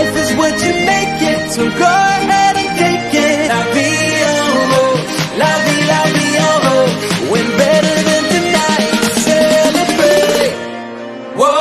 life is what you make it, so go ahead and take it. La vie en rose, la vie en rose. When better than tonight, celebrate. Whoa.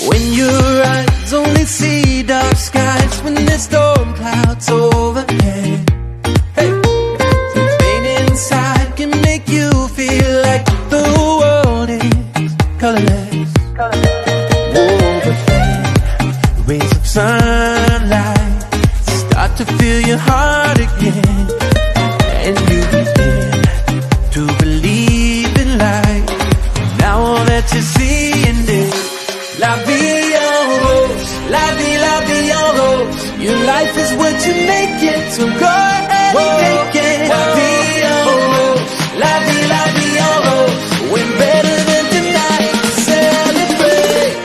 When your eyes only see dark skies, when there's storm clouds overhead, hey, the pain inside can make you feel like the world is colorless. Oh, but then rays of sunlight start to fill your heart again, and you begin to believe in life. Now all that you're seeing is la vie en rose, la vie en rose. Your life is what you make it, so go ahead and take it. La vie en rose, la vie en rose. When better than tonight, celebrate.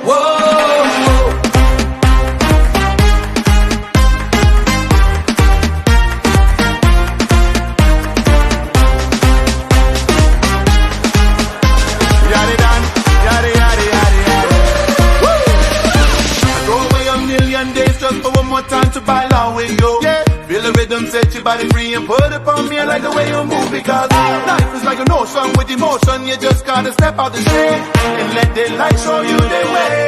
Whoa. Yada done, yada yada yada yada. Throw away a million days just for one more time to buy along with you. Yeah. Feel the rhythm, set your body free and put it on me. I like the way you move, because life is like an ocean with emotion. You just gotta step out the shade and let the light show you the way.